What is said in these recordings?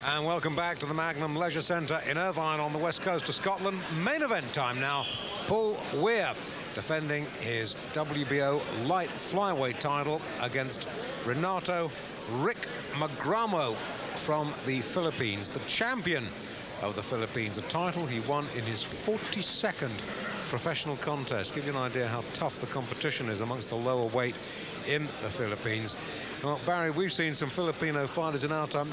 And welcome back to the Magnum Leisure Centre in Irvine on the west coast of Scotland. Main event time now. Paul Weir defending his WBO light flyweight title against Renato Rick Magramo from the Philippines, the champion of the Philippines, a title he won in his 42nd professional contest. Give you an idea how tough the competition is amongst the lower weight in the Philippines. Well, Barry, we've seen some Filipino fighters in our time.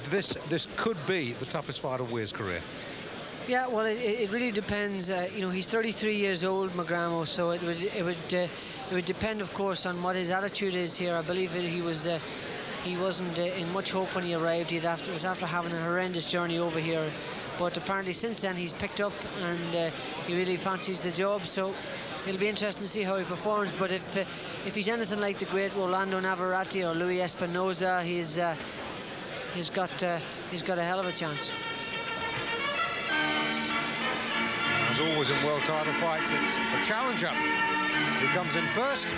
This could be the toughest fight of Weir's career. Yeah, well, it really depends. You know, he's 33 years old, Magramo, so it would depend, of course, on what his attitude is here. I believe he wasn't in much hope when he arrived. It was after having a horrendous journey over here, but apparently since then he's picked up and he really fancies the job. So it'll be interesting to see how he performs. But if he's anything like the great Rolando Navarrete or Luis Espinosa, he's got a hell of a chance. As always in world title fights, it's the challenger who comes in first.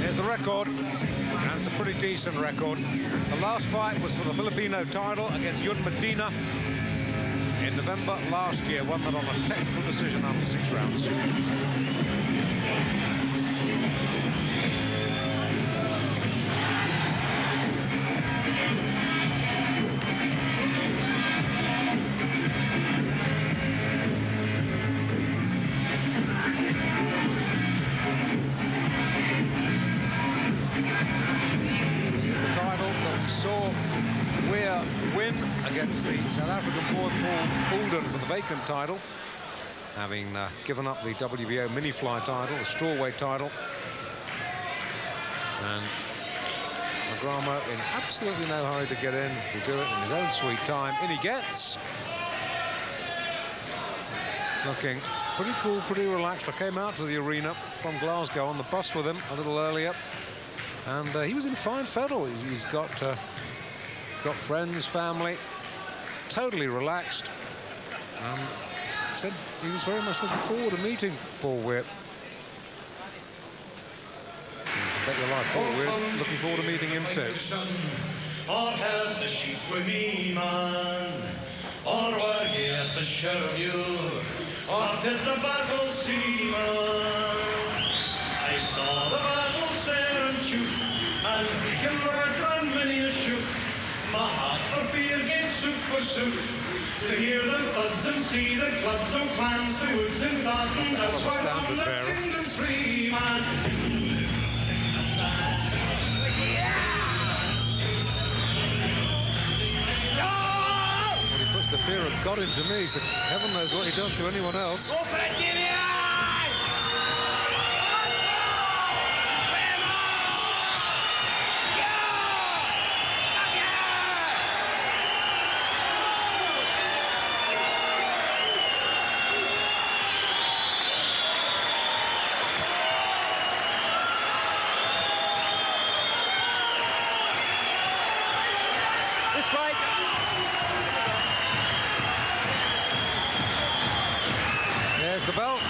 Here's the record, and it's a pretty decent record. The last fight was for the Filipino title against Yun Medina in November last year. Won that on a technical decision after 6 rounds. Weir win against the South African boy Paul Alden for the vacant title, having given up the WBO mini-fly title, the strawweight title. And Magramo in absolutely no hurry to get in. He'll do it in his own sweet time. In he gets. Looking pretty cool, pretty relaxed. I came out to the arena from Glasgow on the bus with him a little earlier, and he was in fine fettle. He's got friends, family, totally relaxed. Said he was very much looking forward to meeting Paul Weir. I bet your life, Paul Weir, looking forward to meeting him too. Or have the sheep with me, man? Or were ye at the Shermuir? Or did the battle see, man? I saw the battle sair and shoot, and we can run many a shoot. My heart for beer against soup for soup. To hear the thuds and see the clubs and clans, the woods and Tottenham, that's why I'm the kingdom's free, man. Well, he puts the fear of God into me, so heaven knows what he does to anyone else. Go for it, Davey! There's the belt.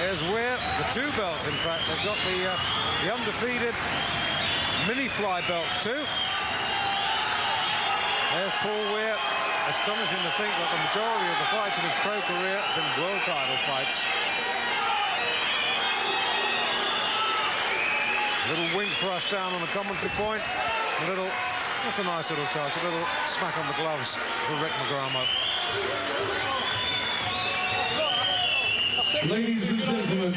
There's Weir, the 2 belts, in fact. They've got the undefeated mini-fly belt too. There's Paul Weir. Astonishing to think that the majority of the fights in his pro career have been world title fights. A little wink for us down on the commentary point. That's a nice little touch, a little smack on the gloves for Rick Magramo. Ladies and gentlemen,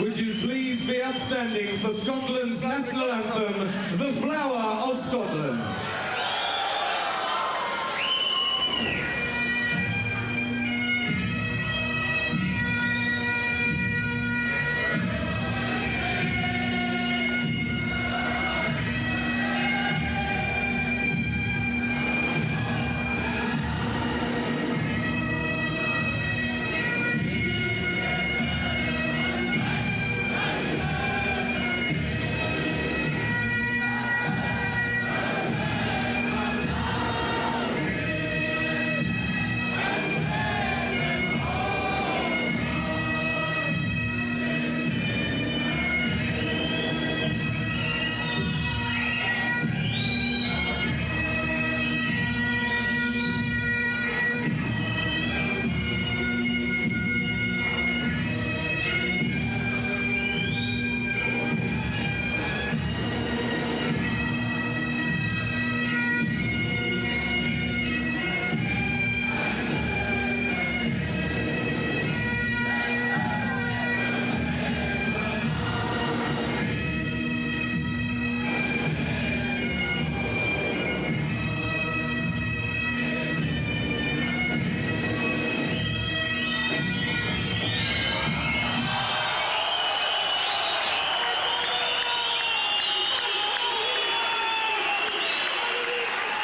would you please be upstanding for Scotland's national anthem, The Flower of Scotland.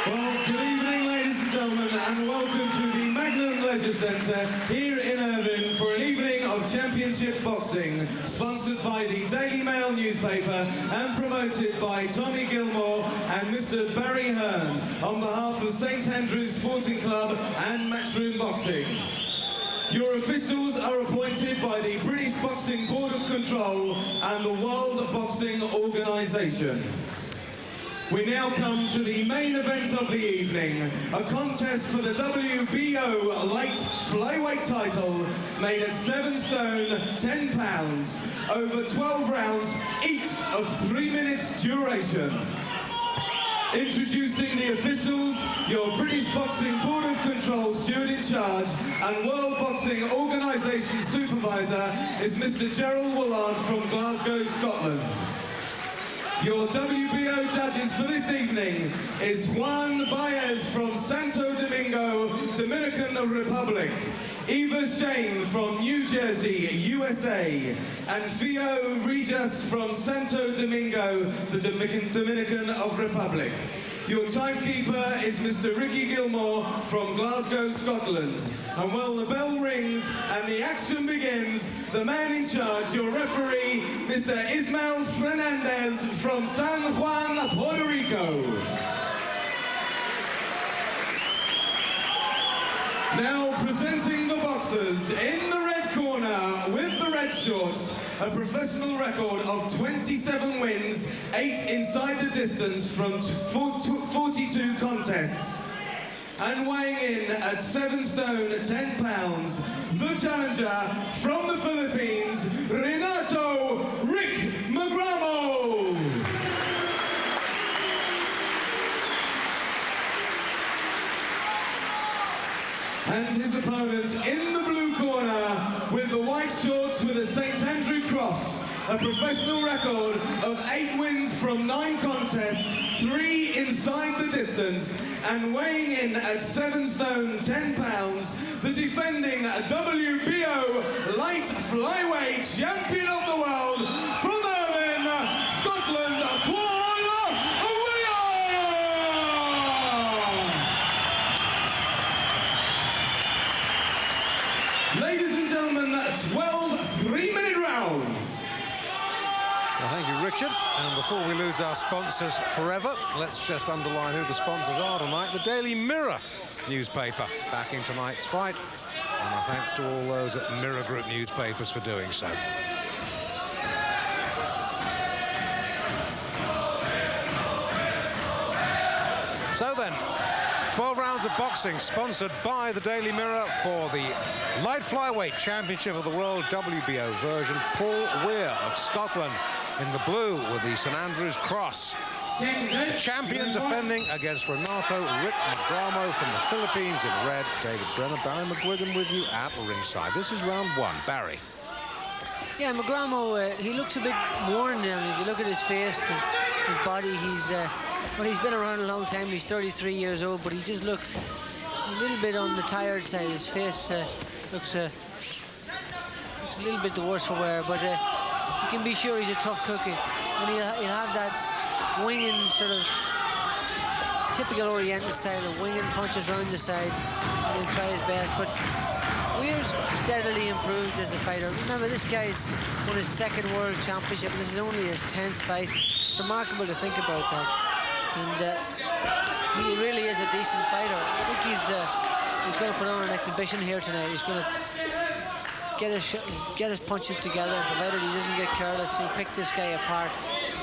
Well, good evening, ladies and gentlemen, and welcome to the Magnum Leisure Centre here in Irvine for an evening of championship boxing, sponsored by the Daily Mail newspaper and promoted by Tommy Gilmore and Mr. Barry Hearn on behalf of St Andrews Sporting Club and Matchroom Boxing. Your officials are appointed by the British Boxing Board of Control and the World Boxing Organisation. We now come to the main event of the evening, a contest for the WBO light flyweight title made at 7 stone, 10 pounds, over 12 rounds, each of 3 minutes duration. Introducing the officials, your British Boxing Board of Control steward in charge and World Boxing Organisation supervisor is Mr. Gerald Willard from Glasgow, Scotland. Your WBO judges for this evening is Juan Baez from Santo Domingo, Dominican Republic, Eva Shane from New Jersey, USA, and Theo Regis from Santo Domingo, the Dominican Republic. Your timekeeper is Mr. Ricky Gilmore from Glasgow, Scotland. And while the bell rings and the action begins, the man in charge, your referee, Mr. Ismael Fernandez from San Juan, Puerto Rico. Now presenting the boxers in the red corner with the red shorts, a professional record of 27 wins, 8 inside the distance from 42 contests. And weighing in at 7 stone, 10 pounds, the challenger from the Philippines, Renato Rick Magramo. And his opponent in the blue corner with the white shorts with a St. Andrew cross, a professional record of 8 wins from 9 contests, 3 inside the distance, and weighing in at 7 stone, 10 pounds, the defending WBO light flyweight champion of the world from Irvine, Scotland, Paul Weir! Ladies and gentlemen, 12 3-minute rounds. Well, thank you, Richard. And before we lose our sponsors forever, let's just underline who the sponsors are tonight. The Daily Mirror newspaper backing tonight's fight. And our thanks to all those at Mirror Group newspapers for doing so. So then, 12 rounds of boxing sponsored by the Daily Mirror for the light flyweight championship of the world WBO version. Paul Weir of Scotland in the blue with the St Andrews cross. The champion defending against Renato Rick Magramo from the Philippines in red. David Brenner, Barry McGuigan with you at ringside. This is round 1. Barry. Yeah, Magramo, he looks a bit worn now. If you look at his face and his body, well, he's been around a long time. He's 33 years old, but he just looks a little bit on the tired side. His face looks a little bit the worse for wear, but you can be sure he's a tough cookie. And he'll have that winging sort of typical Oriental style of winging punches around the side, and he'll try his best. But Weir's steadily improved as a fighter. Remember, this guy's won his 2nd world championship, and this is only his 10th fight. It's remarkable to think about that. And he really is a decent fighter. I think he's going to put on an exhibition here tonight. He's going to get his punches together, provided he doesn't get careless. He'll pick this guy apart,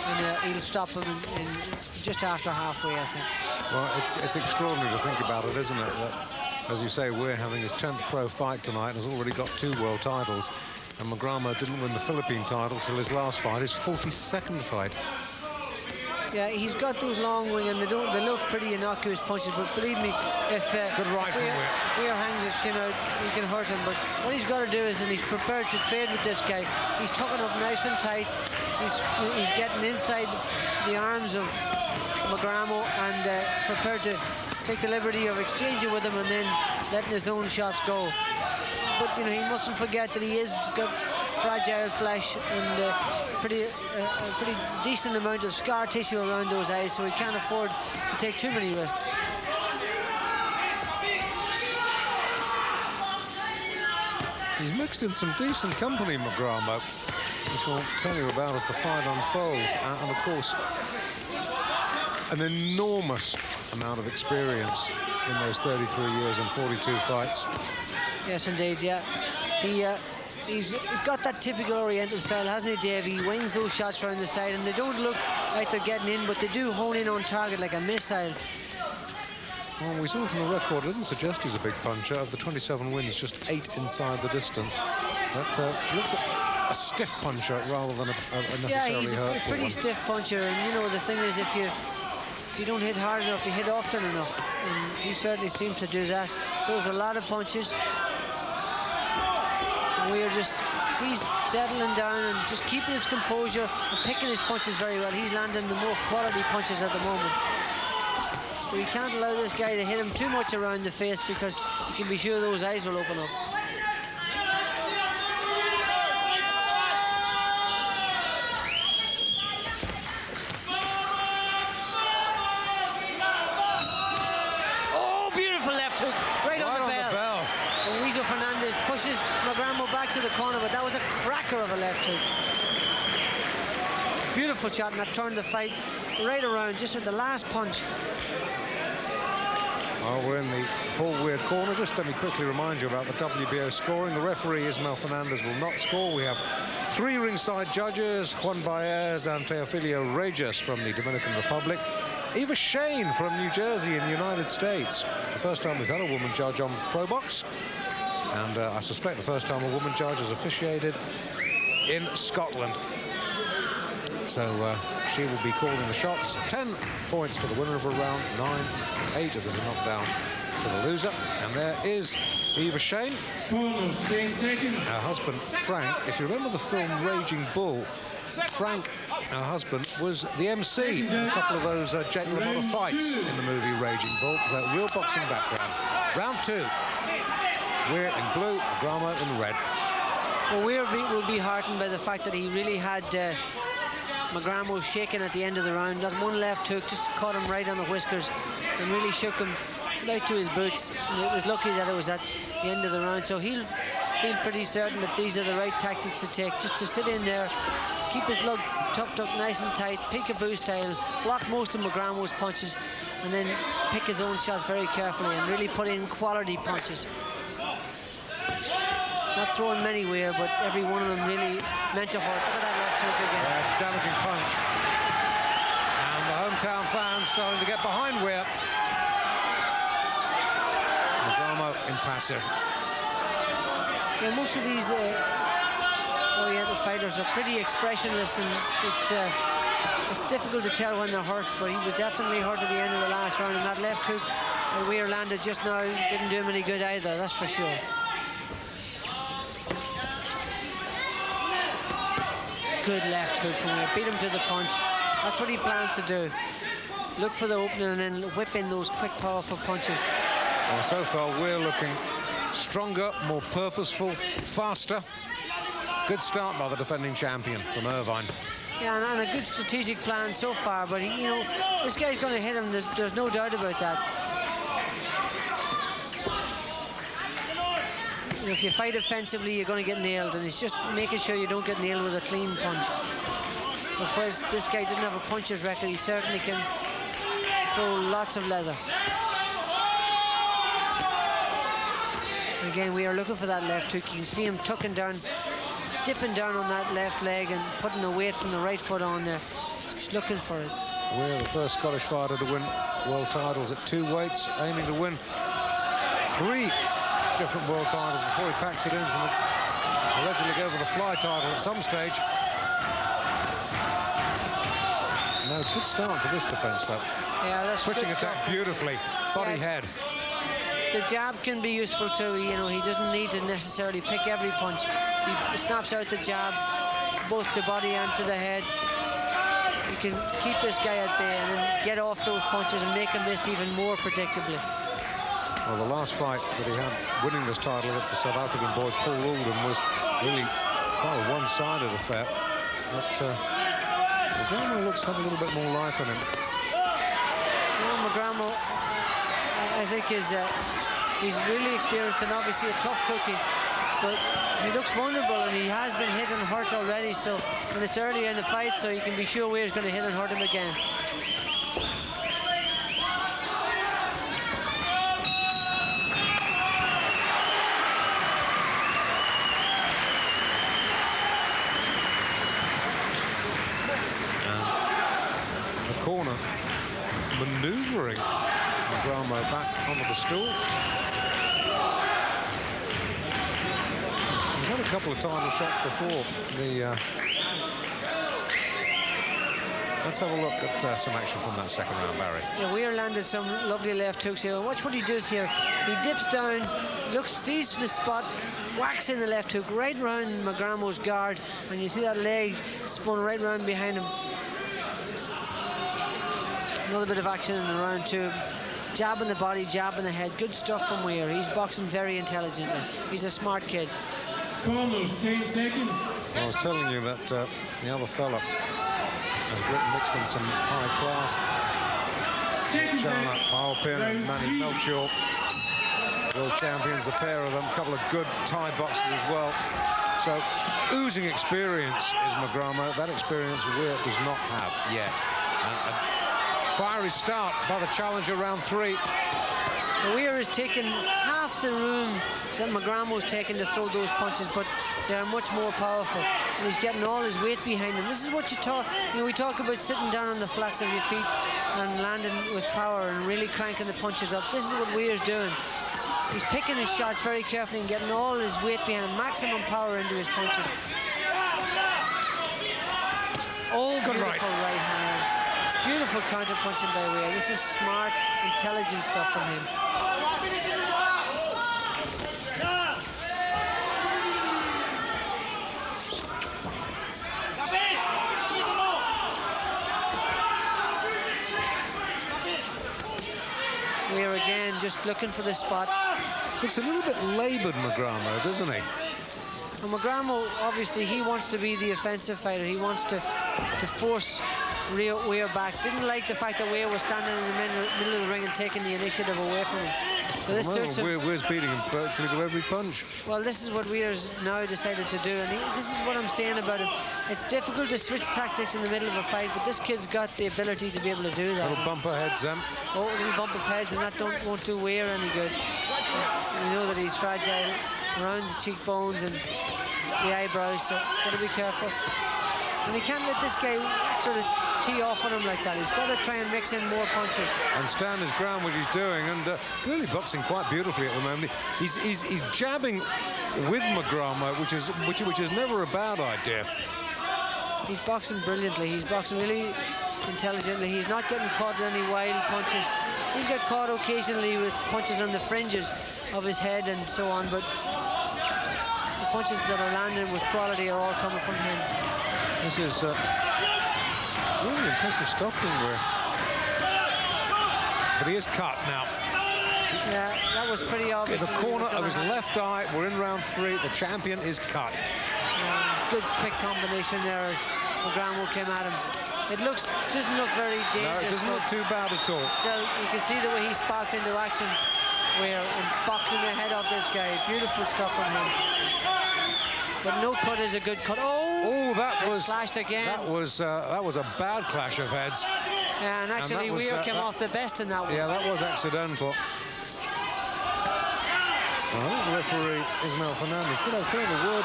and he'll stop him in just after halfway, I think. Well, it's extraordinary to think about it, isn't it? That, as you say, we're having his 10th pro fight tonight and has already got 2 world titles. And Magramo didn't win the Philippine title till his last fight, his 42nd fight. Yeah, he's got those long wing, and they look pretty innocuous punches, but believe me, if good right from Weir hangs his chin out, he can hurt him. But what he's got to do is, and he's prepared to trade with this guy, he's tucking up nice and tight. He's getting inside the arms of Magramo and prepared to take the liberty of exchanging with him and then letting his own shots go. But you know, he mustn't forget that he is got fragile flesh and a pretty decent amount of scar tissue around those eyes, so he can't afford to take too many risks. He's mixed in some decent company, Magramo, which we'll tell you about as the fight unfolds. And of course, an enormous amount of experience in those 33 years and 42 fights. Yes, indeed, yeah. He's got that typical Oriental style, hasn't he, Dave? He wings those shots around the side, and they don't look like they're getting in, but they do hone in on target like a missile. Well, we saw from the record, it doesn't suggest he's a big puncher. Of the 27 wins, just 8 inside the distance. That looks like a stiff puncher rather than a necessarily yeah, he's a pretty one. stiff puncher, and you know, the thing is, if you don't hit hard enough, you hit often enough, and he certainly seems to do that. Throws a lot of punches. And he's settling down and just keeping his composure and picking his punches very well. He's landing the more quality punches at the moment. So you can't allow this guy to hit him too much around the face, because you can be sure those eyes will open up. Oh, beautiful left hook, right on the bell. And Weir Fernandez pushes Magramo back to the corner, but that was a cracker of a left hook. Beautiful shot, and that turned the fight right around just with the last punch. Well, we're in the Paul Weir corner. Just let me quickly remind you about the WBO scoring. The referee, Ismael Fernandez, will not score. We have 3 ringside judges, Juan Baez and Teofilio Reyes from the Dominican Republic, Eva Shane from New Jersey in the United States. The first time we've had a woman judge on Pro Box, and I suspect the first time a woman judge has officiated in Scotland. So she will be calling the shots. 10 points to the winner of a round, 9, 8 of us are knocked down to the loser. And there is Eva Shane. Her husband, Frank. If you remember the film Raging Bull, Frank, her husband, was the MC in a couple of those Jake LaMotta fights in the movie Raging Bull. So real boxing background. Round 2. Weir in blue, Magramo in red. Well, Weir will be heartened by the fact that he really had Magramo shaking at the end of the round. That one left hook just caught him right on the whiskers and really shook him right to his boots. And it was lucky that it was at the end of the round. So he'll feel pretty certain that these are the right tactics to take. Just to sit in there, keep his lug tucked up nice and tight, peekaboo style, block most of Magramo's punches, and then pick his own shots very carefully and really put in quality punches. Not throwing many Weir, but every one of them really meant to hurt. Look at that left hook again. Yeah, it's a damaging punch. And the hometown fans starting to get behind Weir. Magramo impassive. Yeah, most of these Oriental fighters are pretty expressionless, and it's difficult to tell when they're hurt, but he was definitely hurt at the end of the last round, and that left hook that Weir landed just now didn't do him any good either, that's for sure. Good left hook from Weir, beat him to the punch. That's what he plans to do. Look for the opening and then whip in those quick, powerful punches. Well, so far, Weir looking stronger, more purposeful, faster. Good start by the defending champion from Irvine. Yeah, and a good strategic plan so far, but you know, this guy's going to hit him, there's no doubt about that. You know, if you fight offensively, you're going to get nailed, and it's just making sure you don't get nailed with a clean punch. But whereas this guy didn't have a puncher's record, he certainly can throw lots of leather. And again, we are looking for that left hook. You can see him tucking down, dipping down on that left leg and putting the weight from the right foot on there. Just looking for it. Weir, the first Scottish fighter to win world titles at 2 weights, aiming to win 3 different world titles before he packs it in and allegedly go for the fly title at some stage. No, good start to this defense, though. Yeah, that's switching attack beautifully, body head. The jab can be useful too. You know, he doesn't need to necessarily pick every punch. He snaps out the jab, both the body and to the head. You can keep this guy at bay and then get off those punches and make him miss even more predictably. Well, the last fight that he had winning this title against the South African boy Paul Alden was really quite a one-sided affair. But Magramo looks to have a little bit more life in him. Well, Magramo, I think, he's really experienced and obviously a tough cookie. But he looks vulnerable, and he has been hit and hurt already. So, and it's early in the fight, so you can be sure Weir's going to hit and hurt him again. Corner maneuvering Magramo back onto the stool. He's had a couple of title shots before. Let's have a look at some action from that second round, Barry. Yeah, Weir landed some lovely left hooks here. Watch what he does here. He dips down, sees the spot, whacks in the left hook right round Magramo's guard, and you see that leg spun right round behind him. Another bit of action in the round two. Jab in the body, jab in the head. Good stuff from Weir. He's boxing very intelligently. He's a smart kid. Corners, 10 seconds. I was telling you that the other fella has mixed in some high class. Chana Alpin and Manny Melchior, world champions, the pair of them. A couple of good Thai boxers as well. So oozing experience is Magramo. That experience Weir does not have yet. And fiery start by the challenger, round three. Weir has taken half the room that Magramo's taken to throw those punches, but they're much more powerful. And he's getting all his weight behind him. This is what you talk, we talk about sitting down on the flats of your feet and landing with power and really cranking the punches up. This is what Weir's doing. He's picking his shots very carefully and getting all his weight behind him, maximum power into his punches. Oh, good right hand. Beautiful counter punching by Weir. This is smart, intelligent stuff from him. Weir again just looking for the spot. Looks a little bit laboured, Magramo, doesn't he? Well, Magramo, obviously, he wants to be the offensive fighter. He wants to force Weir back. Didn't like the fact that Weir was standing in the middle of the ring and taking the initiative away from him. So this suits him. Weir's beating him virtually to every punch. Well, this is what Weir's now decided to do, and this is what I'm saying about him. It's difficult to switch tactics in the middle of a fight, but this kid's got the ability to be able to do that. Little bump of heads, then. Oh, a little bump of heads, and that won't do Weir any good. We know that he's fragile around the cheekbones and the eyebrows, so got to be careful. And he can't let this guy sort of tee off on him like that. He's got to try and mix in more punches. And stand his ground, which he's doing, and really boxing quite beautifully at the moment. He's jabbing with Magramo, which is never a bad idea. He's boxing brilliantly. He's boxing really intelligently. He's not getting caught with any wild punches. He'll get caught occasionally with punches on the fringes of his head and so on, but the punches that are landing with quality are all coming from him. This is really impressive stuff from Weir. But he is cut now. Yeah, that was pretty obvious. The corner of his left eye, we're in round three. The champion is cut. Good quick combination there as Magramo came at him. It doesn't look very dangerous. No, it doesn't look too bad at all. Still, you can see the way he sparked into action, Weir, and boxing the head off this guy. Beautiful stuff from him. But no cut is a good cut. Oh, that was slashed again. That was a bad clash of heads. Yeah, and actually Weir came off the best in that one. Yeah, that was accidental. Well, the referee Ismael Fernandez could have a word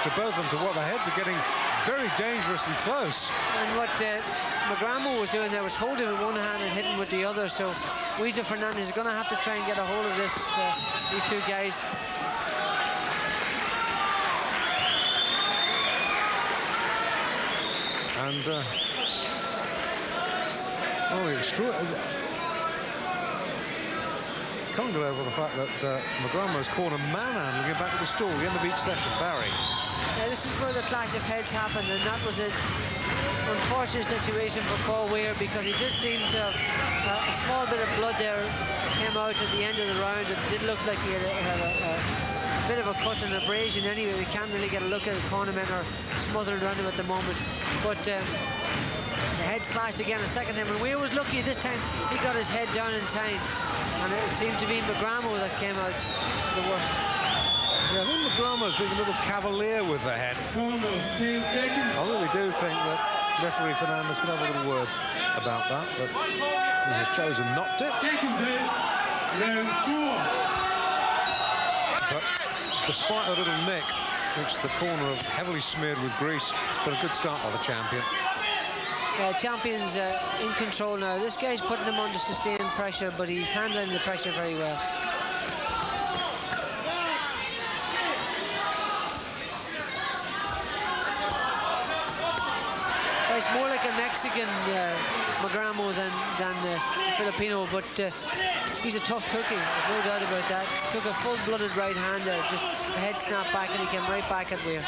to both of them to what the heads are getting very dangerously close. And what Magramo was doing there was holding with one hand and hitting with the other. So Weir Fernandez is going to have to try and get a hold of these two guys. And can't get over the fact that Magramo's corner manhandling him back to the stool at the end of each session. Barry. Yeah, this is where the clash of heads happened, and that was an unfortunate situation for Paul Weir, because he did seem to have a small bit of blood there came out at the end of the round. It did look like he had a bit of a cut and abrasion anyway. We can't really get a look at it. Cornermen are smothered around him at the moment. But the head smashed again a second time. And Weir was lucky this time. He got his head down in time. And it seemed to be Magramo that came out the worst. Yeah, I think Magramo's being a little cavalier with the head. Almost 10 seconds. I really do think that referee Fernandez can have a little word about that, but he has chosen not to. Seconds out. Round 4. But despite a little nick, which the corner of heavily smeared with grease, it's been a good start by the champion. Champion's in control now. This guy's putting him under sustained pressure, but he's handling the pressure very well. It's more like a Mexican Magramo than Filipino, but he's a tough cookie, there's no doubt about that. Took a full-blooded right hand there, just a head snap back, and he came right back at Weir.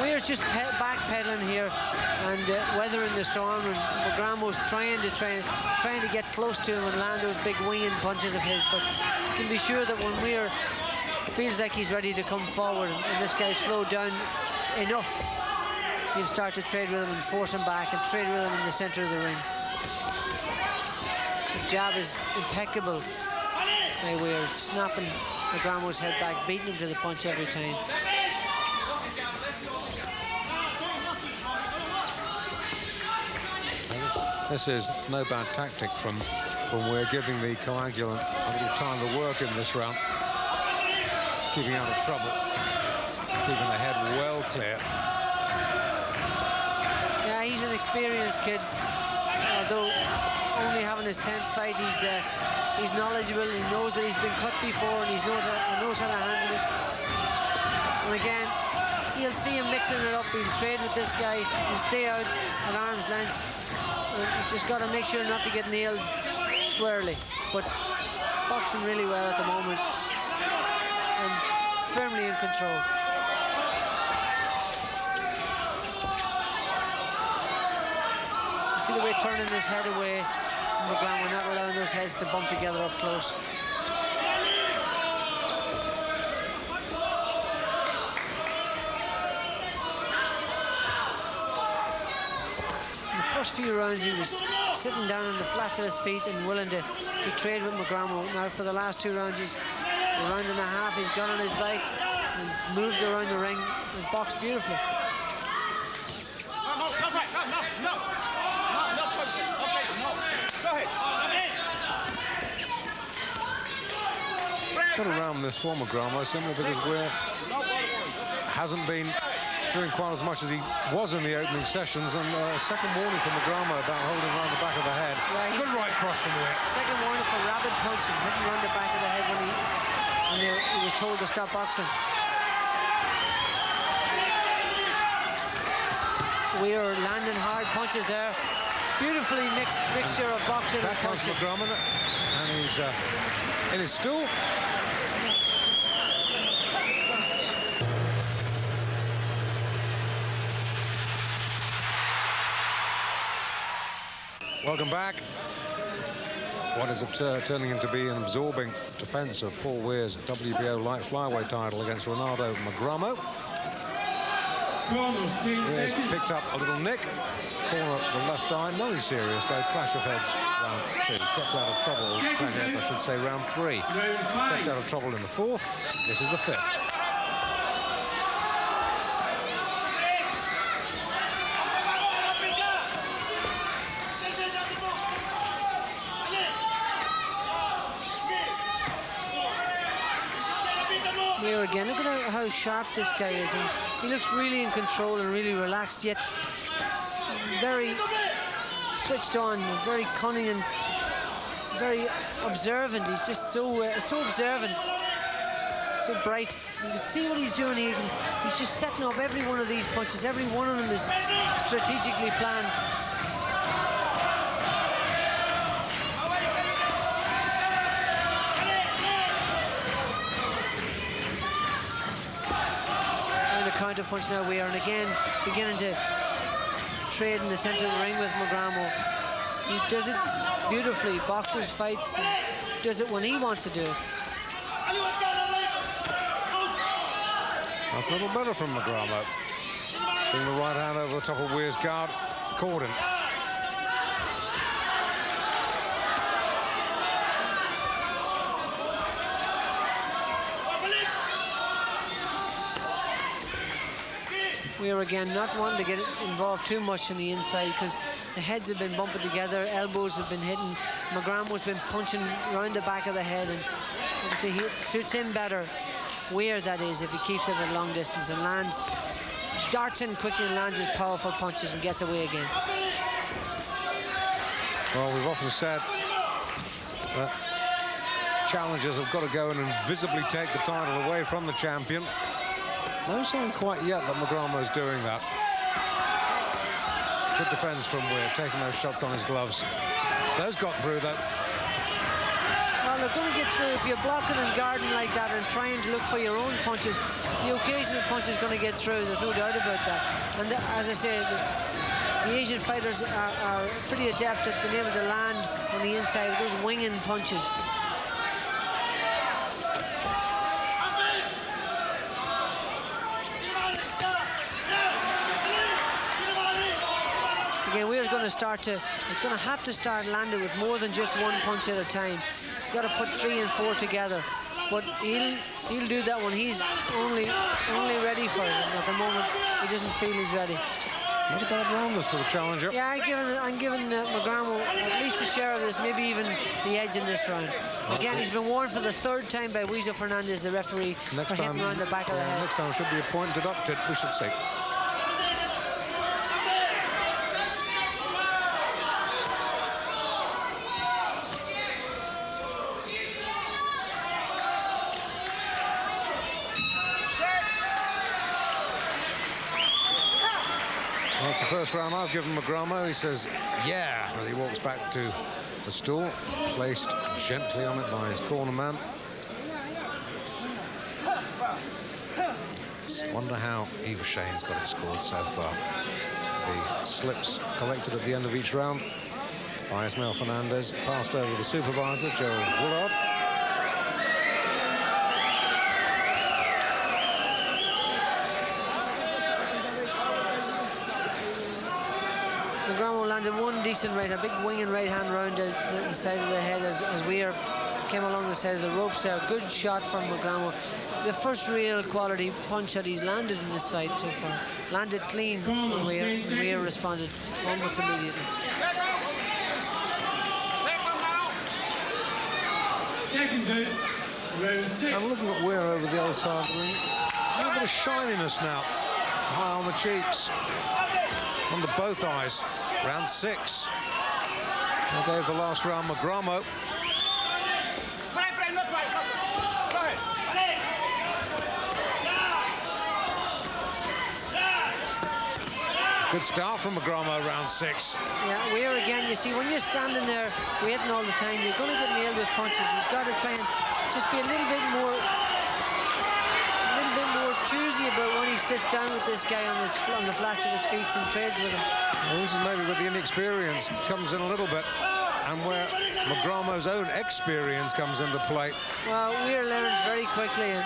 Weir's just backpedaling here and weathering the storm, and Magramo's trying to get close to him and land those big winging punches of his, but you can be sure that when Weir feels like he's ready to come forward and this guy slowed down enough, he'll start to trade with him and force him back and trade with him in the center of the ring. The jab is impeccable by Weir, snapping Magramo's head back, beating him to the punch every time. This is no bad tactic from Weir, giving the coagulant a little time to work in this round, keeping out of trouble, keeping the head well clear. Yeah, he's an experienced kid, although only having his 10th fight. He's knowledgeable. He knows that he's been cut before, and he knows how to handle it. And again, you'll see him mixing it up. He'll trade with this guy. He'll stay out at arm's length. He's just got to make sure not to get nailed squarely. But boxing really well at the moment and firmly in control. You see the way turning his head away from the ground. We're not allowing those heads to bump together up close. First few rounds he was sitting down on the flats of his feet and willing to trade with Magramo. Now for the last 2 rounds, a round and a half, he's gone on his bike and moved around the ring and boxed beautifully. Got around this for Magramo simply because Weir hasn't been doing quite as much as he was in the opening sessions, and a second warning from Magramo about holding around the back of the head. Yeah, good right cross from Weir. Second warning for rapid punching, hitting around the back of the head when he was told to stop boxing. Weir landing hard punches there. Beautifully mixed mixture of boxing and punching. Magramo, and he's in his stool. Welcome back. What is turning into be an absorbing defense of Paul Weir's WBO light flyweight title against Ronaldo Magramo. Weir's picked up a little nick, corner of the left eye, nothing serious though. Clash of heads, round 2. Kept out of trouble, clash of heads, I should say, round 3. Kept out of trouble in the 4th. This is the 5th. Weir again, look at how sharp this guy is. He looks really in control and really relaxed, yet very switched on, very cunning and very observant. He's just so observant, so bright. You can see what he's doing here. He's just setting up every one of these punches. Every one of them is strategically planned. Counter punch now, Weir, and again beginning to trade in the center of the ring with Magramo. He does it beautifully, boxes, fights, does it when he wants to do it. That's a little better from Magramo. Bring the right hand over the top of Weir's guard, caught him. Weir again not wanting to get involved too much on the inside because the heads have been bumping together, elbows have been hitting. Magramo's been punching around the back of the head, and obviously he suits him better. Weir, that is, if he keeps it at long distance and lands, darts in quickly and lands his powerful punches and gets away again. Well, we've often said that challengers have got to go and invisibly take the title away from the champion. No sign quite yet that Magramo's doing that. Good defense from Weir, taking those shots on his gloves. Those got through, though. Well, they're going to get through if you're blocking and guarding like that and trying to look for your own punches. The occasional punch is going to get through, there's no doubt about that. And as I say, the Asian fighters are pretty adept at being able to land on the inside with those winging punches. Again, Weir's going to he's going to have to start landing with more than just one punch at a time. He's got to put 3 and 4 together. But he'll do that when he's only ready for it. At the moment, he doesn't feel he's ready. Not a bad round this for the challenger. Yeah, I'm giving Magramo at least a share of this, maybe even the edge in this round. Again, he's been warned for the 3rd time by Weir Fernandez, the referee, for hitting around the back of the head. Next time should be a point deducted. We should see. That's the first round I've given Magramo. He says, yeah, as he walks back to the stool, placed gently on it by his corner man. Wonder how Eva Shane's got it scored so far. The slips collected at the end of each round by Ismael Fernandez, passed over the supervisor, Gerald Woolard. Magramo landed one decent right, a big winging right hand round the side of the head as Weir came along the side of the ropes there. Good shot from Magramo. The first real quality punch that he's landed in this fight so far. Landed clean when Weir responded almost immediately. Seconds out. Round 6. I'm looking at Weir over the other side of the ring. A little bit of shininess now. High on the cheeks. Under both eyes. Round 6. I gave the last round Magramo. Good start from Magramo, round 6. Yeah, Weir again, you see, when you're standing there waiting all the time, you're going to get nailed with punches. He's got to try and just be a little bit more choosy about when he sits down with this guy on the flats of his feet and trades with him. Well, this is maybe where the inexperience comes in a little bit, and where Magramo's own experience comes into play. Well, Weir learns very quickly, and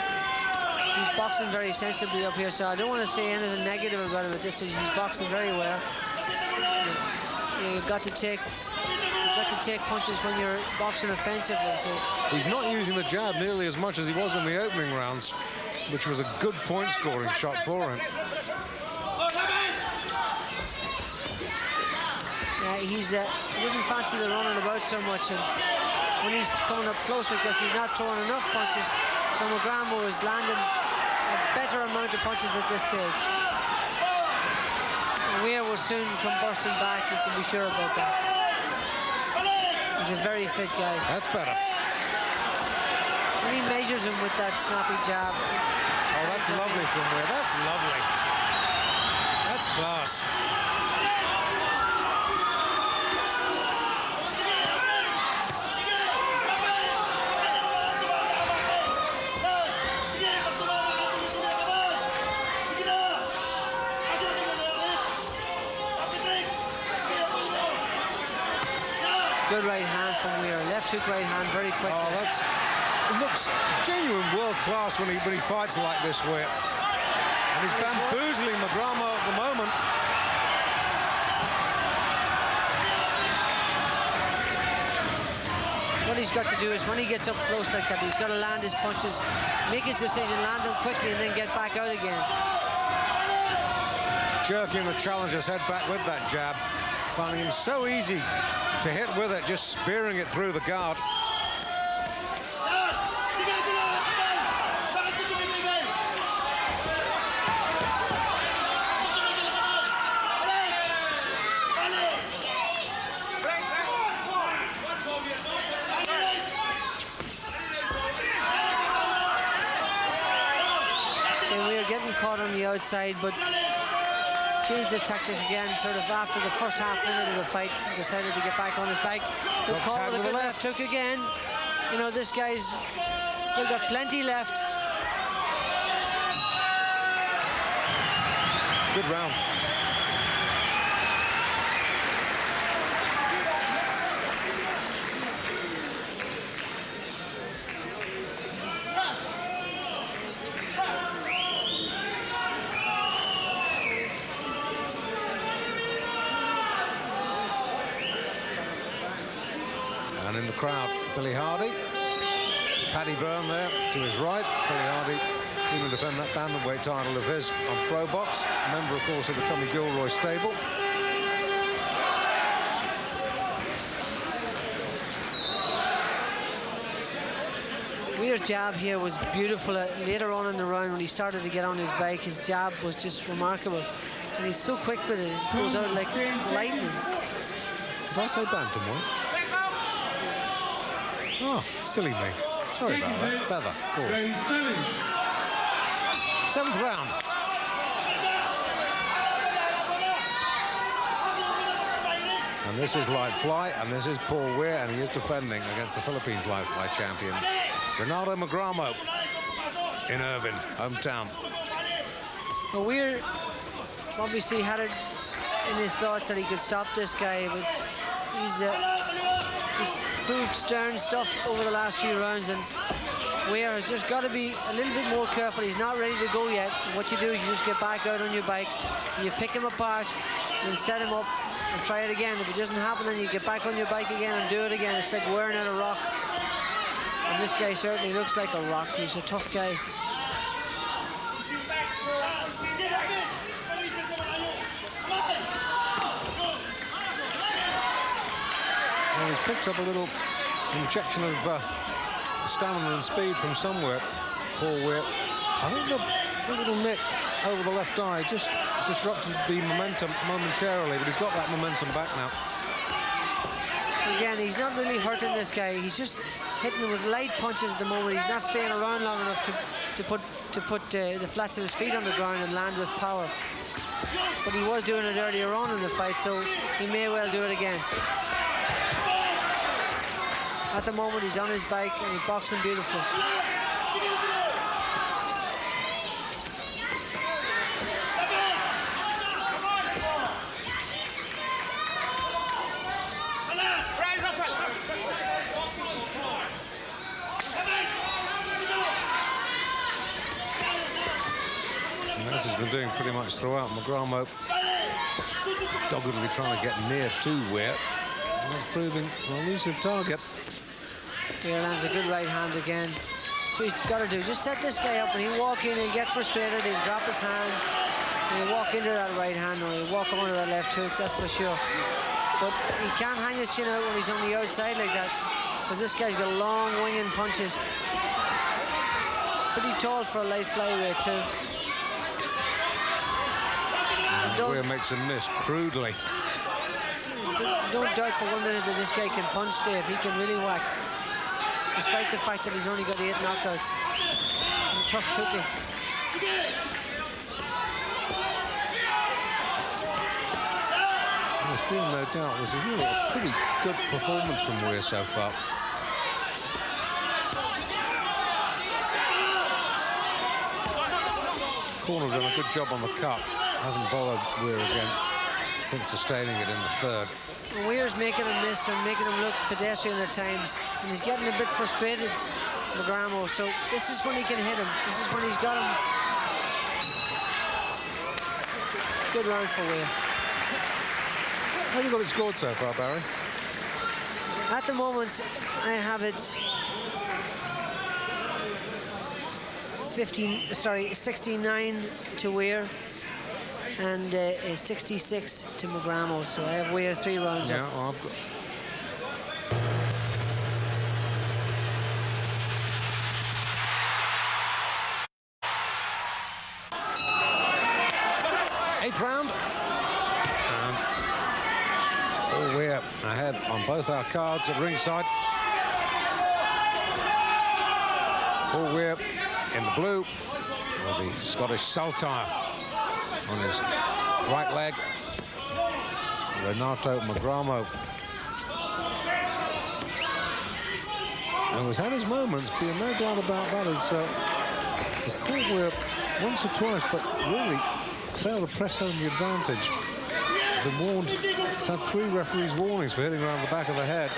he's boxing very sensibly up here, so I don't want to say anything negative about him at this stage. He's boxing very well. You've got to take punches when you're boxing offensively. So he's not using the jab nearly as much as he was in the opening rounds, which was a good point-scoring shot for him. Yeah, he doesn't fancy the running about so much, and when he's coming up close like this, he's not throwing enough punches. So Magramo is landing a better amount of punches at this stage. And Weir will soon come bursting back, you can be sure about that. He's a very fit guy. That's better. When he measures him with that snappy jab. Oh, that's lovely from Weir. That's lovely. That's class. good right hand from Weir. Left hook, right hand, very quick. Oh, it looks genuine world class when he fights like this, Weir. And he's bamboozling Magramo at the moment. What he's got to do is when he gets up close like that, he's got to land his punches, make his decision, land them quickly, and then get back out again. Jerking the challenger's head back with that jab, finding him so easy to hit with it, just spearing it through the guard. Caught on the outside, but changed his tactics again, sort of after the first half minute of the fight, decided to get back on his bike. Good call with a good left hook again. You know, this guy's still got plenty left. Good round. And in the crowd, Billy Hardy. Paddy Byrne there to his right. Billy Hardy keen to defend that bantamweight title of his on Pro Box. Member, of course, of the Tommy Gilroy stable. Weir's jab here was beautiful. Later on in the round, when he started to get on his bike, his jab was just remarkable. And he's so quick with it. It goes out like lightning. Did I say bantamweight? Oh, silly me. Sorry about that. Feather, of course. 7th round. And this is light fly, and this is Paul Weir, and he is defending against the Philippines light fly champion, Ronaldo Magramo, in Irvine, hometown. Well, Weir obviously had it in his thoughts that he could stop this guy, but he's proved stern stuff over the last few rounds, and Weir has just got to be a little bit more careful. He's not ready to go yet. What you do is you just get back out on your bike, you pick him apart, and set him up, and try it again. If it doesn't happen, then you get back on your bike again and do it again. It's like wearing out a rock. And this guy certainly looks like a rock. He's a tough guy. Well, he's picked up a little injection of stamina and speed from somewhere, Paul Weir. I think the little nick over the left eye just disrupted the momentum momentarily, but he's got that momentum back now. Again, he's not really hurting this guy. He's just hitting him with light punches at the moment. He's not staying around long enough to put the flats of his feet on the ground and land with power. But he was doing it earlier on in the fight, so he may well do it again. At the moment, he's on his bike and he's boxing beautifully. As he's been doing pretty much throughout, Magramo doggedly trying to get near to Weir. That's proving an elusive target. Weir lands a good right hand again. So he's got to do, just set this guy up. When he walk in, he'll get frustrated, he'll drop his hands, and he'll walk into that right hand, or he'll walk onto that left hook, that's for sure. But he can't hang his chin out when he's on the outside like that, because this guy's got long winging punches. Pretty tall for a light flyweight too. Weir makes a miss crudely. Don't doubt for 1 minute that this guy can punch, Dave. He can really whack, despite the fact that he's only got 8 knockouts. And tough cooking. There's been no doubt this is really a pretty good performance from Weir so far. Corner done a good job on the cut. Hasn't bothered Weir again since sustaining it in the third. And Weir's making him miss and making him look pedestrian at times, and he's getting a bit frustrated, Magramo. So this is when he can hit him. This is when he's got him. Good round for Weir. How have you got it scored so far, Barry? At the moment, I have it 69 to Weir and 66 to Magramo. So I have Weir 3 rounds up. Well, I've got... Eighth round. And Weir ahead on both our cards at ringside. Paul Weir in the blue with the Scottish saltire on his right leg. Renato Magramo, and has had his moments, being no doubt about that, has caught Weir once or twice, but really failed to press home the advantage. Been warned, he's had 3 referees' warnings for hitting around the back of the head.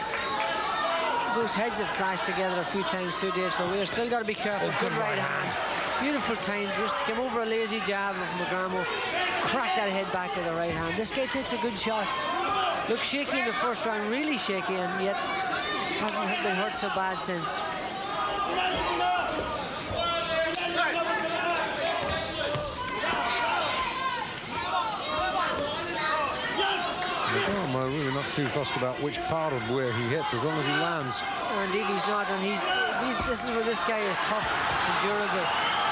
Those heads have clashed together a few times too, Dave, so we've still got to be careful. Good right hand. Beautiful time. Just came over a lazy jab of Magramo. Cracked that head back with the right hand. This guy takes a good shot. Looked shaky in the first round, really shaky, and yet hasn't been hurt so bad since. Magramo really not too fussed about which part of where he hits, as long as he lands. Oh, indeed, he's not, and this is where this guy is tough and durable.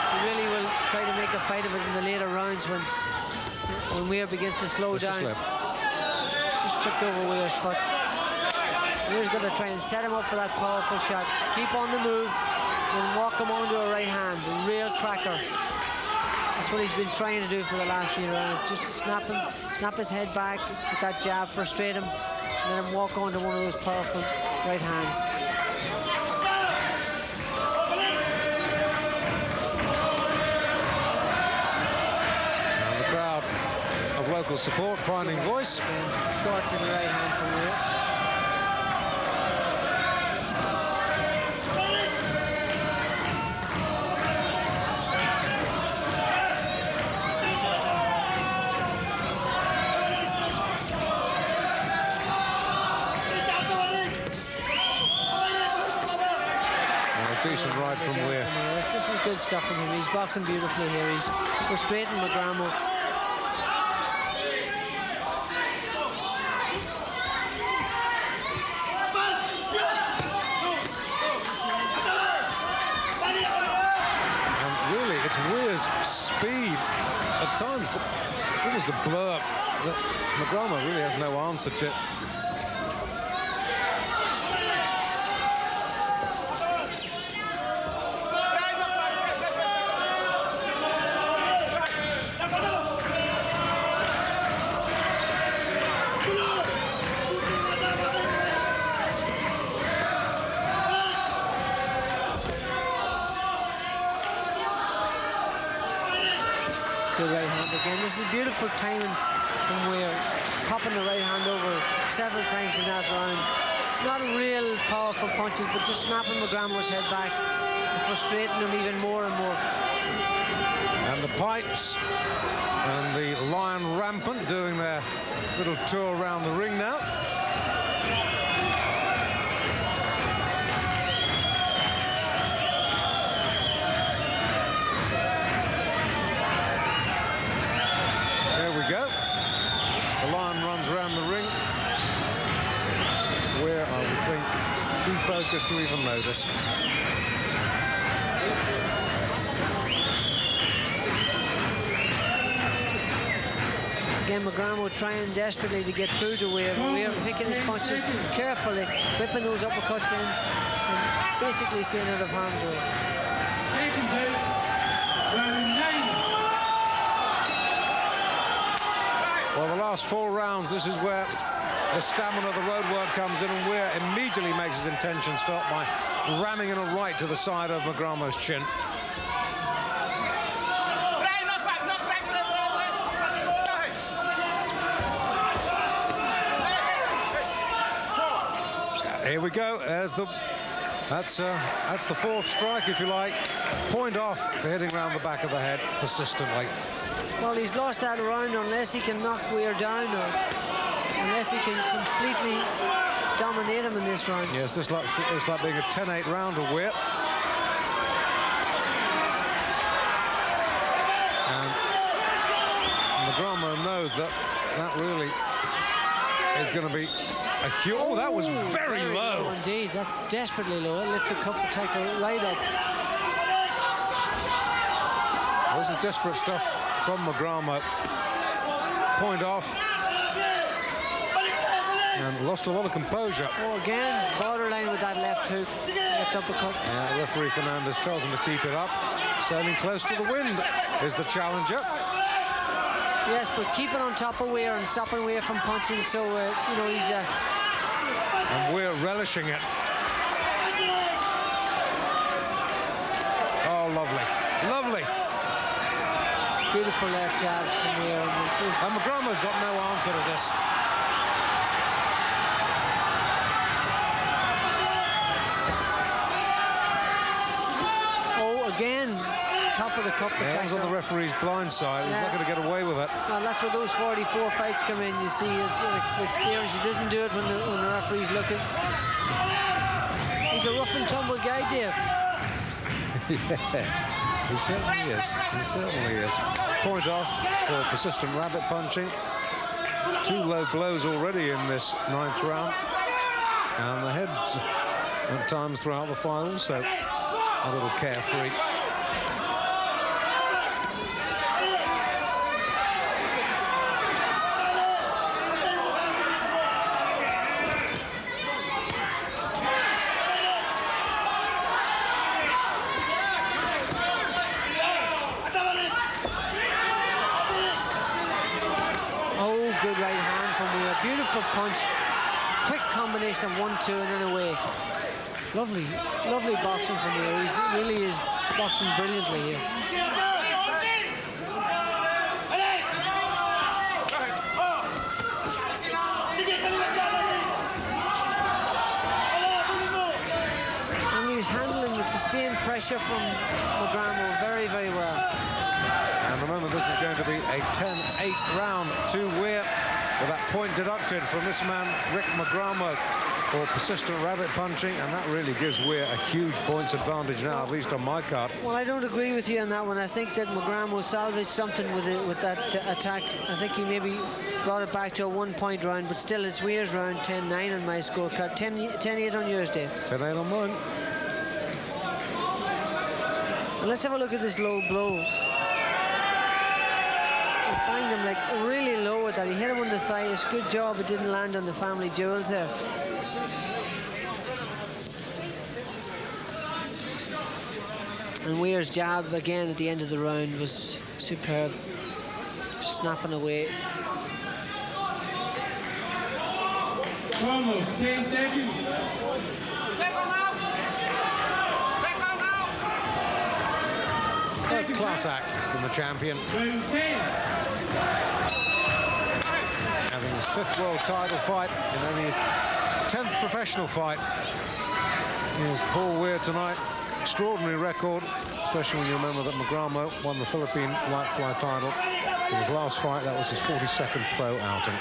He really will try to make a fight of it in the later rounds when Weir begins to slow down. Just tripped over Weir's foot. Weir's going to try and set him up for that powerful shot. Keep on the move, and walk him onto a right hand. A real cracker. That's what he's been trying to do for the last few rounds. Just snap his head back with that jab, frustrate him, and let him walk onto one of those powerful right hands. And the crowd of local support finding voice. And short to the right hand from Weir. Decent right from Weir. This is good stuff from him. He's boxing beautifully here. He's frustrating Magramo. And really, it's Weir's speed at times almost a blow up that Magramo really has no answer to. The right hand again. This is beautiful timing from Weir, popping the right hand over several times in that round. Not real powerful punches, but just snapping Magramo's head back and frustrating him even more and more. And the pipes and the Lion Rampant doing their little tour around the ring now. Go. The Lion runs around the ring. Where I would think too focused to even notice. Again, Magramo trying desperately to get through to Weir. Weir picking his punches carefully, whipping those uppercuts in, and basically staying out of harm's way. Well, the last 4 rounds, this is where the stamina of the road work comes in, and Weir immediately makes his intentions felt by ramming in a right to the side of Magramo's chin. Here we go. That's the fourth strike, if you like. Point off for hitting round the back of the head persistently. Well, he's lost that round unless he can knock Weir down, or unless he can completely dominate him in this round. Yes, this like being a 10-8 round of Weir. And Magramo knows that really is going to be a huge... Oh, that was very low. Indeed, that's desperately low. It lifted the cup protector right up. This is desperate stuff from Magramo. Point off. And lost a lot of composure. Oh, again, borderline with that left hook. Left uppercut. Yeah, referee Fernandez tells him to keep it up. Sailing close to the wind is the challenger. Yes, but keeping on top of Weir and stopping Weir from punching, so, you know, he's... And Weir relishing it. Oh, lovely. Lovely. Beautiful left jab from Weir. And Magramo's got no answer to this. Oh, again. Top of the cup protector. Yeah, he's on the referee's blind side. He's not going to get away with it. Well, that's where those 44 fights come in. You see his experience. He doesn't do it when the referee's looking. He's a rough and tumble guy, Dave. Yeah, he certainly is. He certainly is. Point off for persistent rabbit punching. 2 low blows already in this 9th round. And the heads at times throughout the fight also a little carefree. Good right hand from Weir. Beautiful punch. Quick combination of 1-2 and then away. Lovely, lovely boxing from Weir. He really is boxing brilliantly here. And he's handling the sustained pressure from Magramo very, very well. And remember, this is going to be a 10-8 round to Weir, with that point deducted from this man, Rick Magramo, for persistent rabbit punching, and that really gives Weir a huge points advantage now, at least on my card. Well, I don't agree with you on that one. I think that Magramo salvaged something with that attack. I think he maybe brought it back to a 1-point round, but still it's Weir's round, 10-9 on my scorecard. 10-8 on yours, Dave. 10-8 on mine. And let's have a look at this low blow. Banged him like really low with that. He hit him on the thigh. It's a good job it didn't land on the family jewels there. And Weir's jab again at the end of the round was superb. Snapping away. Almost 10 seconds. That's class act from the champion. Round 10. Having his 5th world title fight in only his 10th professional fight. Here's Paul Weir tonight. Extraordinary record, especially when you remember that Magramo won the Philippine light fly title. In his last fight, that was his 42nd pro outing.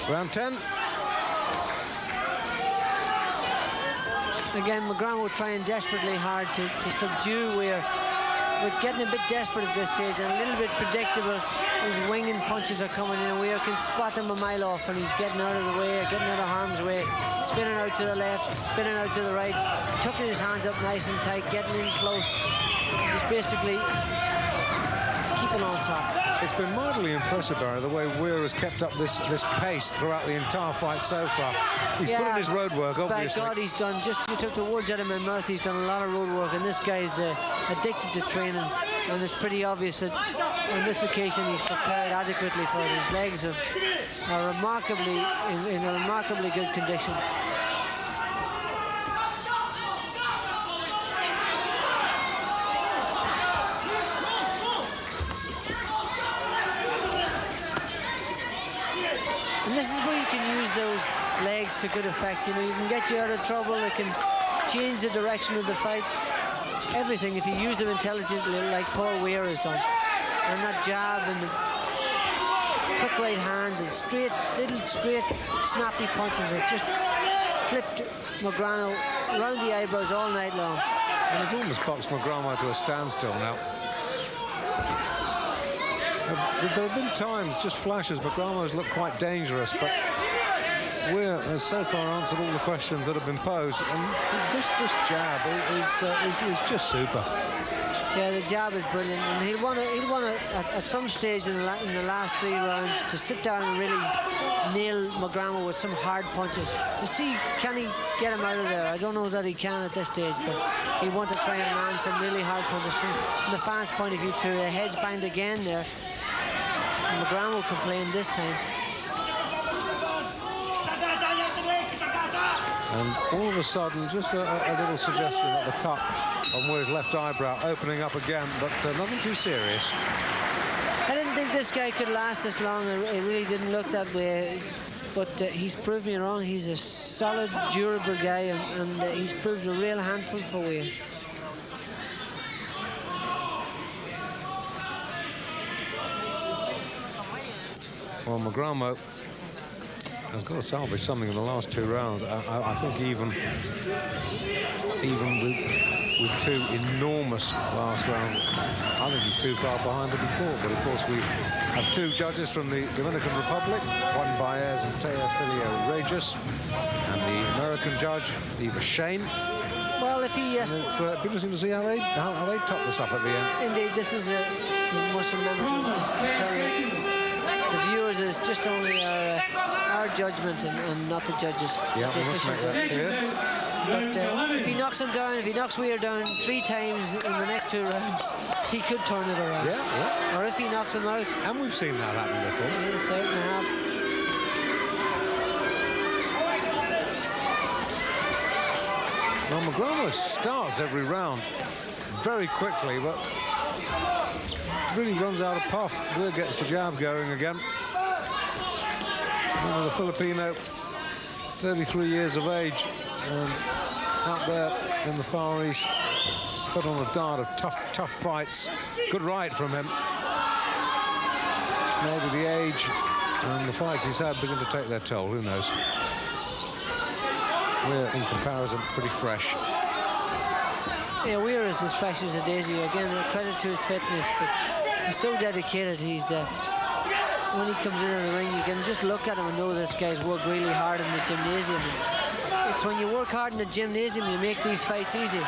Round 10. Again, Magramo trying desperately hard to subdue Weir, but getting a bit desperate at this stage and a little bit predictable. Those winging punches are coming in, and Weir can spot them a mile off, and he's getting out of the way, getting out of harm's way, spinning out to the left, spinning out to the right, tucking his hands up nice and tight, getting in close. Just basically keeping still on top. It's been mightily impressive, Barry, the way Weir has kept up this pace throughout the entire fight so far. He's put in his road work, obviously. By God, he's done, just you took the words out of my mouth, he's done a lot of road work, and this guy's addicted to training, and it's pretty obvious that on this occasion he's prepared adequately for it. His legs are remarkably in a remarkably good condition. And this is where you can use those legs to good effect. You know, you can get you out of trouble. It can change the direction of the fight. Everything, if you use them intelligently, like Paul Weir has done. And that jab and the quick right hands and little straight, snappy punches. It just clipped Magramo around the eyebrows all night long. And it's almost boxed Magramo to a standstill now. There have been times, just flashes, Magramo's looked quite dangerous, but Weir has so far answered all the questions that have been posed, and this jab is just super. Yeah, the jab is brilliant, and he'll want at some stage in the last 3 rounds to sit down and really nail Magramo with some hard punches to see can he get him out of there. I don't know that he can at this stage, but he wants to try and land some really hard punches from the fans' point of view too. The head's banged again there. Magramo complained this time. And all of a sudden, just a little suggestion at the cut on Weir's left eyebrow, opening up again, but nothing too serious. I didn't think this guy could last this long. It really didn't look that way. But he's proved me wrong. He's a solid, durable guy, and he's proved a real handful for Weir. Well, Magramo has got to salvage something in the last 2 rounds. I think even with 2 enormous last rounds, I think he's too far behind to be caught. But of course, we have 2 judges from the Dominican Republic, Juan Baez and Teofilio Regis, and the American judge, Eva Shane. Well, if he... it's interesting to see how they top this up at the end. Indeed, this is you must remember to tell the viewers that it's just only our judgment and not the judges. Yeah, we must make that clear. But if he knocks him down, if he knocks Weir down 3 times in the next 2 rounds, he could turn it around. Yeah. Or if he knocks him out. And we've seen that happen before. Yeah, certainly have. Well, Magramo starts every round very quickly, but really runs out of puff. Weir gets the jab going again. The Filipino, 33 years of age, and out there in the Far East, fed on a dart of tough fights. Good right from him. Maybe the age and the fights he's had begin to take their toll. Who knows? Weir, in comparison, pretty fresh. Yeah, Weir is as fresh as a daisy. Again, a credit to his fitness, but he's so dedicated. He's when he comes into the ring, you can just look at him and know this guy's worked really hard in the gymnasium. It's when you work hard in the gymnasium you make these fights easy.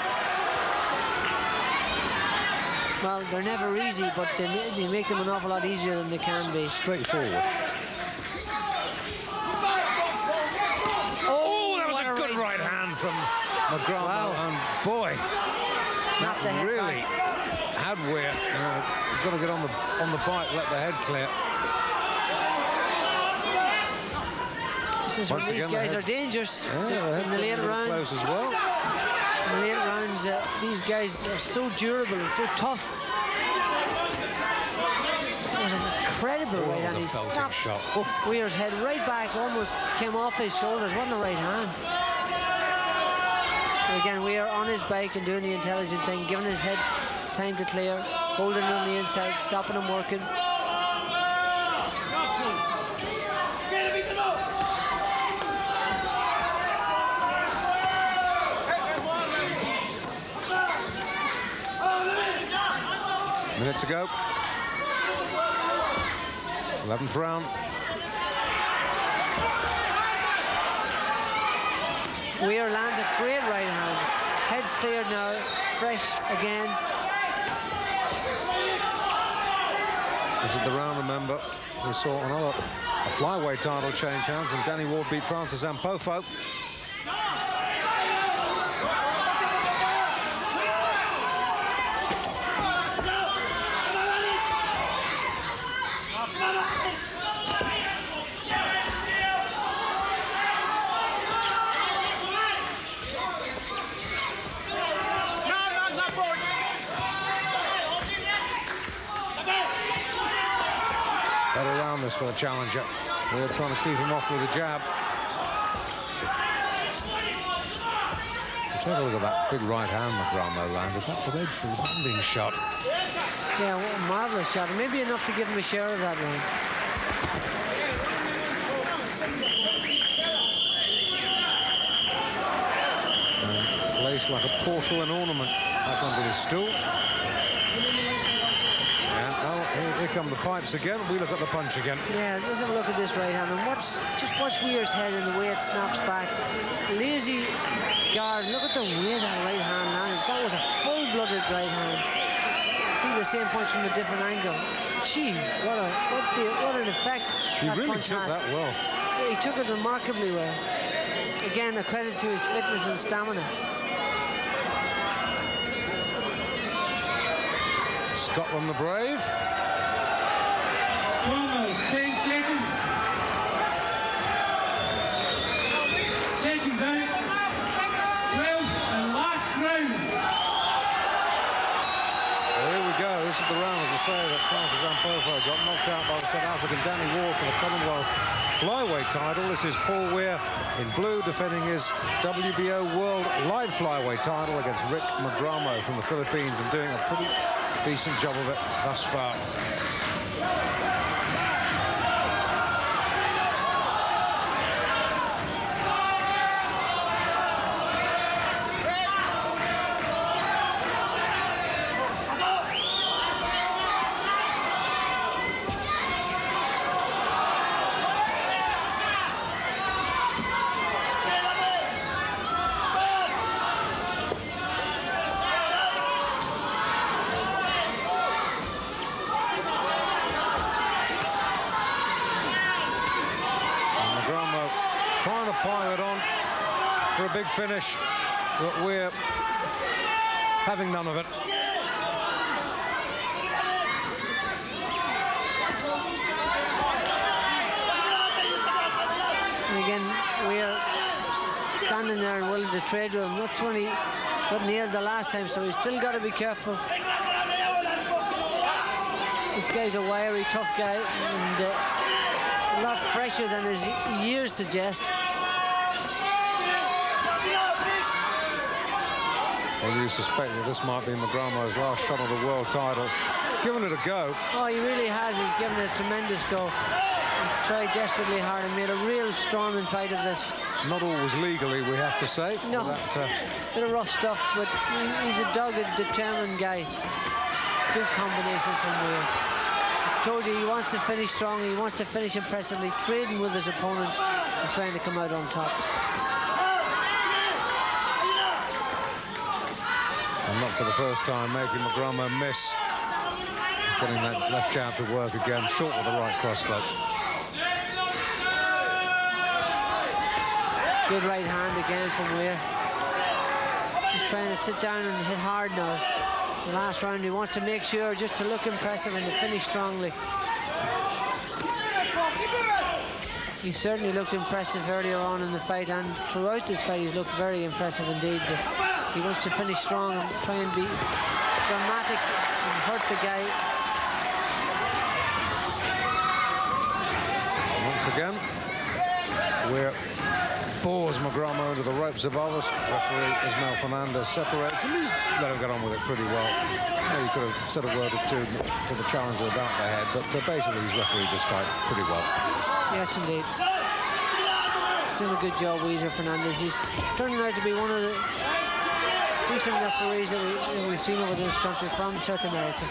Well, they're never easy, but they make them an awful lot easier than they can be. Straightforward. Oh, that was a good right hand from Magramo. Wow. And boy, Snapped the head really back. had Weir. Got to get on the bike, let the head clear. This is when these guys are dangerous in the later rounds. Close as well. In the later rounds, these guys are so durable and so tough. That was an incredible right hand. He snapped Weir's head right back, almost came off his shoulders. What a right hand. But again, Weir on his bike and doing the intelligent thing, giving his head time to clear, holding on the inside, stopping him working. Minute to go. 11th round. Weir lands a great right hand. Head's cleared now, fresh again. This is the round, remember. We saw a flyweight title change hands, and Danny Ward beat Francis Ampofo. Better around this for the challenger. We're trying to keep him off with a jab. Take a look at that big right hand Magramo landed. That was a blinding shot. Yeah, what a marvellous shot. Maybe enough to give him a share of that one. And placed like a porcelain ornament up under the stool. And oh, here come the pipes again. We look at the punch again. Yeah, let's have a look at this right hand. And just watch Weir's head and the way it snaps back. Lazy guard. Look at the way that right hand landed. That was a full-blooded right hand. See the same punch from a different angle. Gee, what an effect He that really punch took had. that well. He took it remarkably well. Again, a credit to his fitness and stamina. Scotland the brave. Almost 10 seconds. Seconds out. 12 and last round. Well, here we go. This is the round, as I say, that Francis Ampofo got knocked out by the South African Danny Ward for the Commonwealth flyweight title. This is Paul Weir in blue, defending his WBO World Light Flyweight title against Rick Magramo from the Philippines, and doing a pretty decent job of it thus far. Trying to pile it on for a big finish, but we're having none of it. And again, we're standing there and willing to trade with him. That's when he got nailed the last time, so he's still got to be careful. This guy's a wiry, tough guy, and a lot fresher than his years suggest. Well, you suspect that this might be Magramo's last shot of the world title. Giving it a go. Oh, he really has. He's given it a tremendous go. He tried desperately hard and made a real storming fight of this. Not always legally, we have to say. No, bit of rough stuff, but he's a dogged, determined guy. Good combination from Weir. I told you, he wants to finish strongly, he wants to finish impressively, trading with his opponent and trying to come out on top. And not for the first time making Magramo miss. Putting that left jab to work again, short with the right cross slope. Good right hand again from Weir. He's trying to sit down and hit hard now. The last round, he wants to make sure just to look impressive and to finish strongly. He certainly looked impressive earlier on in the fight, and throughout this fight he's looked very impressive indeed, but he wants to finish strong and try and be dramatic and hurt the guy. Once again, Weir bores Magramo into the ropes above us. Referee Ismael Fernandez separates him. He's let him get on with it pretty well. Maybe he could have said a word or two to the challenger about the head, but basically he's refereed this fight pretty well. Yes, indeed. He's doing a good job, Weir Fernandez. He's turning out to be one of the decent referees that we've seen over this country from South America.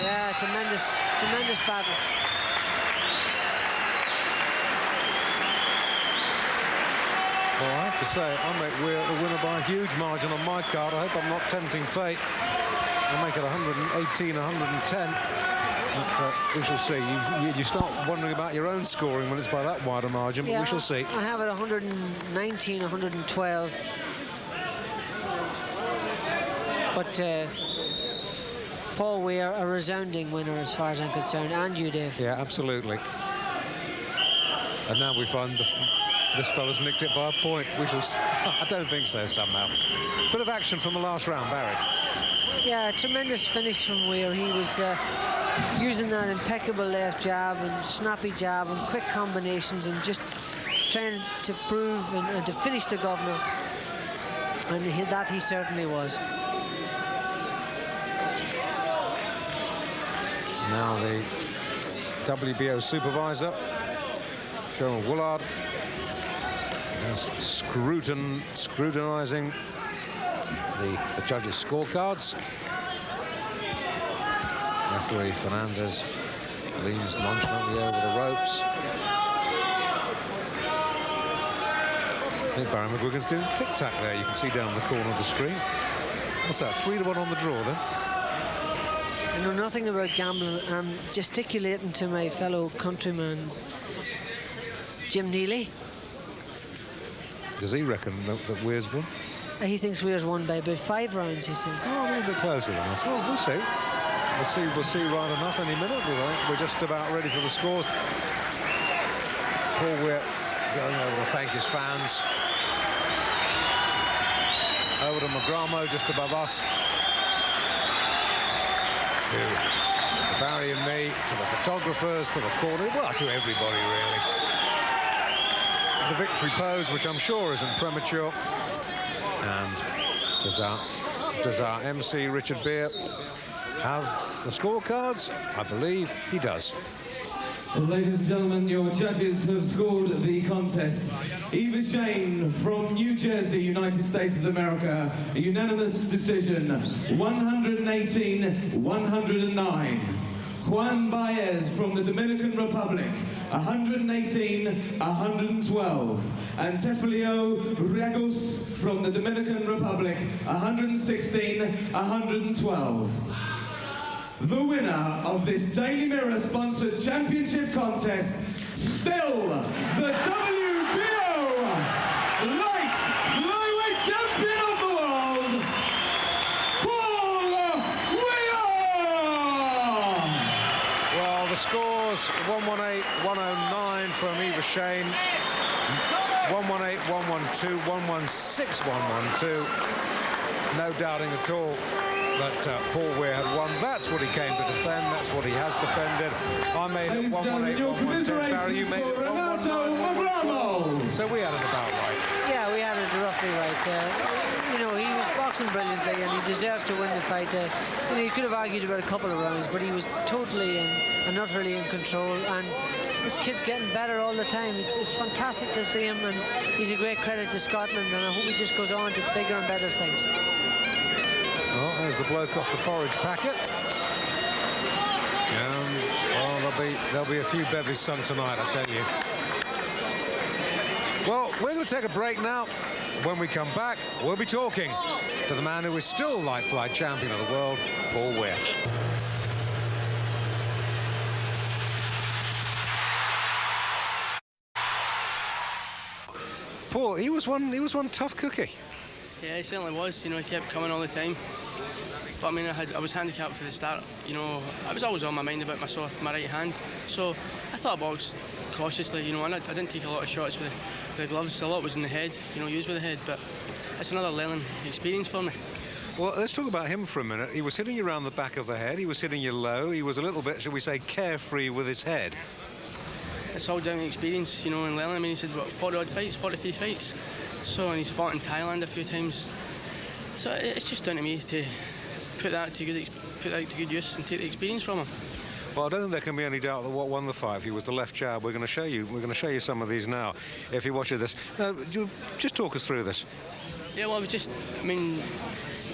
Yeah, tremendous battle. Well, I have to say, I make Weir the winner by a huge margin on my card. I hope I'm not tempting fate. I'll make it 118, 110. But we shall see. You start wondering about your own scoring when it's by that wide a margin, but we shall see. I have it 119, 112. But Paul Weir, a resounding winner as far as I'm concerned, and you, Dave. Yeah, absolutely. And now we find this fella's nicked it by a point. We shall. I don't think so, somehow. Bit of action from the last round, Barry. Yeah, tremendous finish from Weir. He was using that impeccable left jab and snappy jab and quick combinations and just trying to prove and to finish the governor. And that he certainly was. Now the WBO supervisor, General Woolard, is scrutinising the judges' scorecards. Referee Fernandez leans nonchalantly over the ropes. I think Barry McGuigan's doing tic-tac there. You can see down in the corner of the screen. What's that, 3-1 on the draw then? I know nothing about gambling. I'm gesticulating to my fellow countryman, Jim Neely. Does he reckon that Weir's won? He thinks Weir's won by about 5 rounds, he says. Oh, a little bit closer than us. Well, we'll see. We'll see right enough any minute. We're just about ready for the scores. Paul Weir going over to thank his fans. Over to Magramo, just above us. To Barry and me, to the photographers, to the corner, well, to everybody, really. The victory pose, which I'm sure isn't premature. And does our MC, Richard Beer, have the scorecards? I believe he does. Well, ladies and gentlemen, your judges have scored the contest. Eva Shane from New Jersey, United States of America, a unanimous decision, 118-109. Juan Baez from the Dominican Republic, 118-112. And Tefilio Riagos from the Dominican Republic, 116-112. The winner of this Daily Mirror sponsored championship contest, still the WBO light flyweight champion of the world, Paul Weir! Well, the scores 118-109 from Eva Shane, 118-112, 116-112. No doubting at all that Paul Weir had won. That's what he came to defend. That's what he has defended. I made it 118-112. Barry, you made it 119-112. So we had it about right. Yeah, we had it roughly right. You know, he was boxing brilliantly and he deserved to win the fight. You know, he could have argued about a couple of rounds, but he was totally and utterly in control. And this kid's getting better all the time. It's fantastic to see him, and he's a great credit to Scotland, and I hope he just goes on to bigger and better things. Well, there's the bloke off the porridge packet. Well, there'll be a few bevies sung tonight, I tell you. Well, we're going to take a break now. When we come back, we'll be talking to the man who is still light flight champion of the world, Paul Weir. Paul, he was one tough cookie. Yeah, he certainly was. You know, he kept coming all the time. But I mean, I was handicapped for the start. You know, I was always on my mind about my right hand. So I thought I boxed cautiously. You know, and I didn't take a lot of shots with the gloves. A lot was in the head. You know, used with the head. But it's another learning experience for me. Well, let's talk about him for a minute. He was hitting you around the back of the head. He was hitting you low. He was a little bit, shall we say, carefree with his head. It's all down to experience, you know, and learning. I mean, he said, what, 40-odd fights, 43 fights. So, and he's fought in Thailand a few times. So it's just down to me to put that to good use and take the experience from him. Well, I don't think there can be any doubt that what won the fight he was the left jab. We're going to show you some of these now. If you watch this, just talk us through this. Yeah, well, it was just, I mean,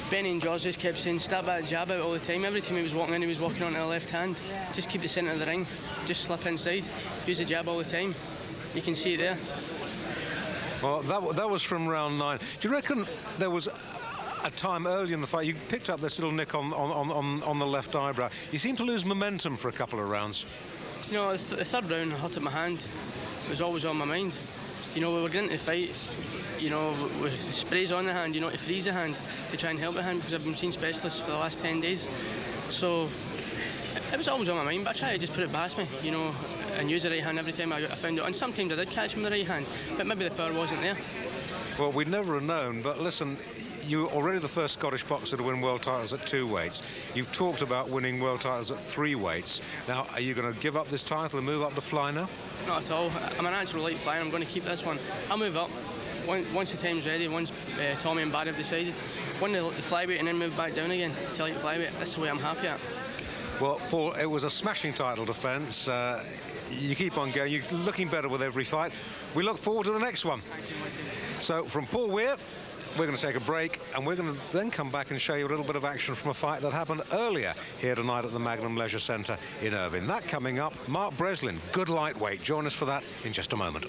Benny and George just kept saying, stab that jab out all the time. Every time he was walking in, he was walking onto the left hand. Just keep the centre of the ring, just slip inside, use the jab all the time. You can see it there. Well, that was from round 9. Do you reckon there was a time early in the fight, you picked up this little nick on the left eyebrow. You seemed to lose momentum for a couple of rounds. You know, the third round, I hurt at my hand. It was always on my mind. You know, we were getting into the fight, you know, with sprays on the hand, you know, to freeze the hand, to try and help the hand, because I've been seeing specialists for the last 10 days. So it was always on my mind, but I tried to just put it past me, you know, and use the right hand every time I found it. And sometimes I did catch him with the right hand, but maybe the power wasn't there. Well, we'd never have known, but listen, you're already the first Scottish boxer to win world titles at 2 weights. You've talked about winning world titles at 3 weights. Now, are you going to give up this title and move up to fly now? Not at all. I'm a natural light flyer. I'm going to keep this one. I'll move up once the time's ready, once Tommy and Barry have decided. Win the flyweight and then move back down again to light flyweight. That's the way I'm happy at. Well, Paul, it was a smashing title defence. You keep on going. You're looking better with every fight. We look forward to the next one. So, from Paul Weir, we're going to take a break, and we're going to then come back and show you a little bit of action from a fight that happened earlier here tonight at the Magnum Leisure Centre in Irvine. That coming up, Mark Breslin, good lightweight. Join us for that in just a moment.